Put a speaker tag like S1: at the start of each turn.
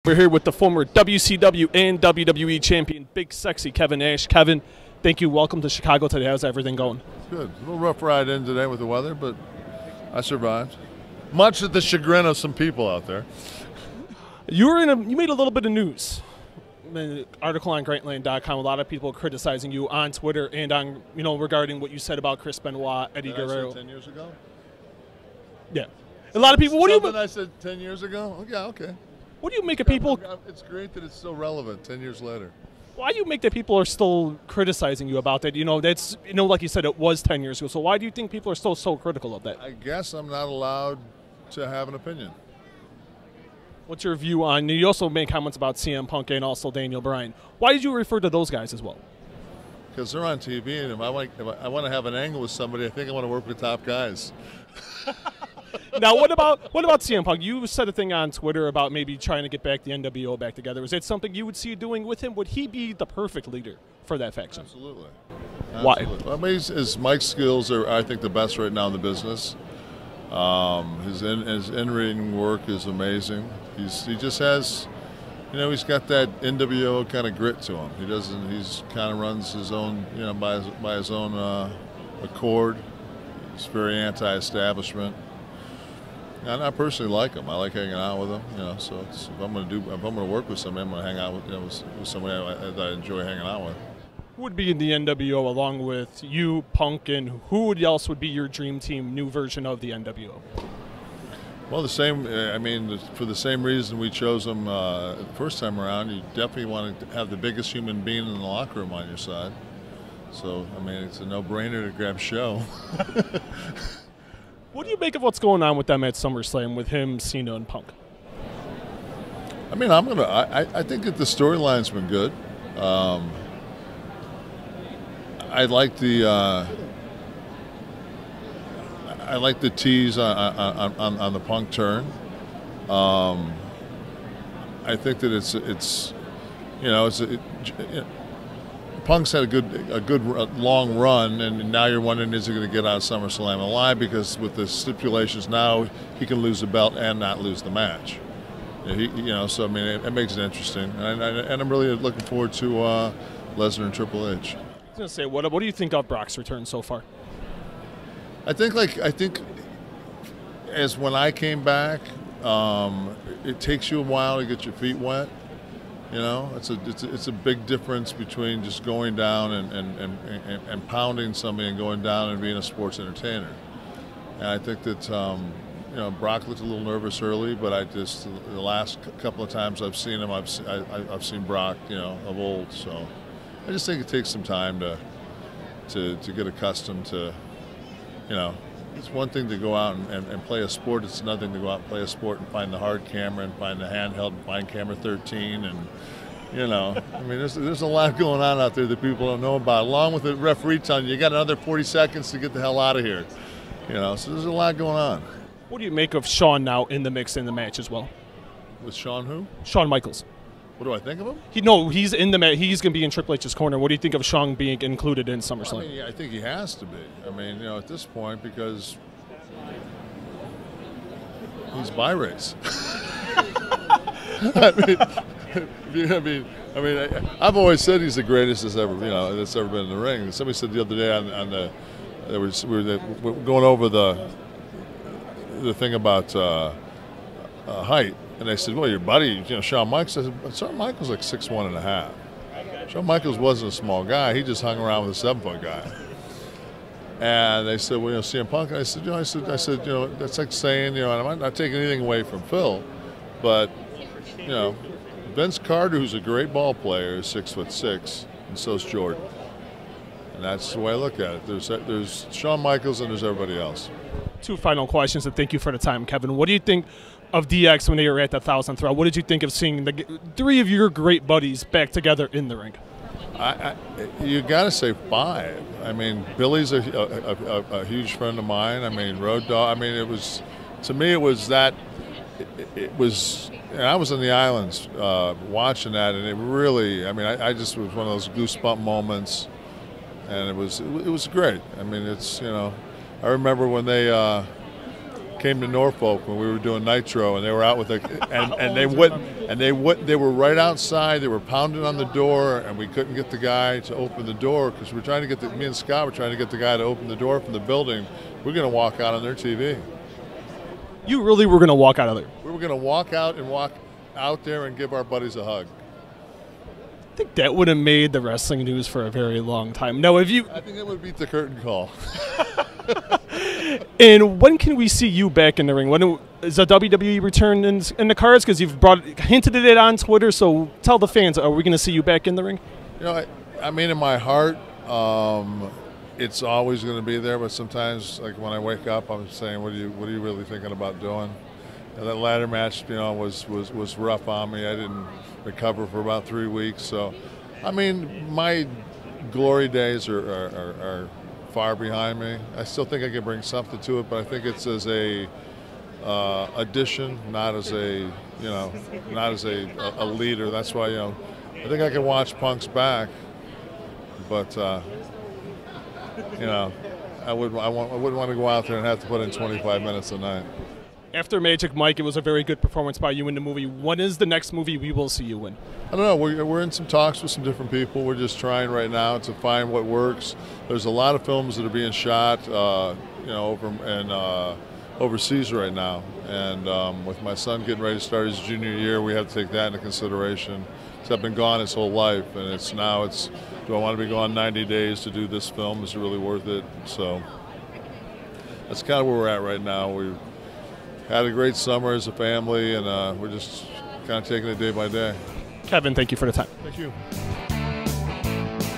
S1: We're here with the former WCW and WWE champion, Big Sexy Kevin Nash. Kevin, thank you. Welcome to Chicago today. How's everything going?
S2: Good. A little rough ride in today with the weather, but I survived. Much to the chagrin of some people out there.
S1: You made a little bit of news. An article on Grantland.com. A lot of people criticizing you on Twitter and on regarding what you said about Chris Benoit, Eddie Guerrero.
S2: I said 10 years ago.
S1: Yeah. A lot of people. What do you?
S2: I said 10 years ago. Oh, yeah. Okay.
S1: What do you make of people?
S2: It's great that it's still relevant 10 years later.
S1: Why do you make that people are still criticizing you about that? That's like you said, it was 10 years ago. So why do you think people are still so critical of that?
S2: I guess I'm not allowed to have an opinion.
S1: What's your view on? You also made comments about CM Punk and also Daniel Bryan. Why did you refer to those guys as well?
S2: Because they're on TV, and if I want to have an angle with somebody, I think I want to work with top guys.
S1: Now, what about CM Punk? You said a thing on Twitter about maybe trying to get back the NWO back together. Is that something you would see doing with him? Would he be the perfect leader for that faction?
S2: Absolutely.
S1: Why?
S2: Well, I mean, his mic skills are, I think, the best right now in the business. His in-ring work is amazing. He just has, he's got that NWO kind of grit to him. He's kind of runs his own, by his own accord. He's very anti-establishment. And I personally like him. I like hanging out with him. So if I'm going to work with somebody, I'm going to hang out with somebody that I enjoy hanging out with.
S1: Who would be in the NWO along with you, Punk, and who else would be your dream team, new version of the NWO?
S2: Well, the same. I mean, for the same reason we chose him the first time around, you definitely want to have the biggest human being in the locker room on your side. So, I mean, it's a no-brainer to grab Show.
S1: What do you make of what's going on with them at SummerSlam with him, Cena, and Punk?
S2: I mean, I think that the storyline's been good. I like the tease on the Punk turn. I think that Punk's had a good long run, and now you're wondering, is he going to get out of SummerSlam alive? Because with the stipulations now, he can lose the belt and not lose the match. So I mean, it makes it interesting, and I'm really looking forward to Lesnar and Triple H.
S1: I was going to say, what do you think of Brock's return so far?
S2: I think as when I came back, it takes you a while to get your feet wet. It's a big difference between just going down and pounding somebody and going down and being a sports entertainer. And I think that Brock looked a little nervous early, but the last couple of times I've seen him, I've seen Brock of old. So I just think it takes some time to get accustomed to It's one thing to go out and play a sport. It's another thing to go out and play a sport and find the hard camera and find the handheld and find camera 13 and, I mean, there's a lot going on out there that people don't know about, along with the referee telling you got another 40 seconds to get the hell out of here. So there's a lot going on.
S1: What do you make of Shawn now in the mix in the match as well?
S2: With Shawn who?
S1: Shawn Michaels.
S2: What do I think of him?
S1: He's in the match. He's going to be in Triple H's corner. What do you think of Shawn being included in SummerSlam?
S2: Well, I mean, I think he has to be. I mean, at this point, because he's by race. I've always said he's the greatest that's ever been in the ring. Somebody said the other day we were going over the thing about height. And they said, well, your buddy, Shawn Michaels. I said, Shawn Michaels like 6'1½". Shawn Michaels wasn't a small guy. He just hung around with a 7-foot guy. And they said, well, CM Punk. And I said, that's like saying, and I'm not taking anything away from Phil, but, Vince Carter, who's a great ball player, is 6'6", and so's Jordan. And that's the way I look at it. There's Shawn Michaels and there's everybody else.
S1: Two final questions, and thank you for the time, Kevin. What do you think of DX when they were at the 1,000th throw? What did you think of seeing the three of your great buddies back together in the ring?
S2: You got to say 5. I mean, Billy's a huge friend of mine. I mean, Road Dogg. I mean, it was, to me, it was that. It was. And I was in the islands watching that, and it really. I mean, I just was one of those goosebump moments, and it was great. I mean, it's I remember when they came to Norfolk when we were doing Nitro, and they were out with they were right outside. They were pounding on the door, and we couldn't get the guy to open the door because we're trying to get me and Scott were trying to get the guy to open the door from the building. We're going to walk out on their TV.
S1: You really were going to walk out of there?
S2: We were going to walk out there and give our buddies a hug.
S1: I think that would have made the wrestling news for a very long time. No, I
S2: think it would beat the curtain call.
S1: And when can we see you back in the ring? When is a WWE return in the cards? Because you've hinted at it on Twitter. So tell the fans, are we going to see you back in the ring?
S2: You know, I mean, in my heart, it's always going to be there. But sometimes, like when I wake up, I'm saying, "What are you really thinking about doing?" And that ladder match, you know, was rough on me. I didn't recover for about 3 weeks. So, I mean, my glory days are far behind me. I still think I can bring something to it, but I think it's as a addition, not as a leader. That's why, you know, I think I can watch Punk's back, but you know, I wouldn't want to go out there and have to put in 25 minutes a night.
S1: After Magic Mike, it was a very good performance by you in the movie. What is the next movie we will see you in?
S2: I don't know. We're in some talks with some different people. We're just trying right now to find what works. There's a lot of films that are being shot, you know, overseas right now. And with my son getting ready to start his junior year, we have to take that into consideration. So I've been gone his whole life, and do I want to be gone 90 days to do this film? Is it really worth it? So that's kind of where we're at right now. We've had a great summer as a family, and we're just kind of taking it day by day.
S1: Kevin, thank you for the time.
S2: Thank you.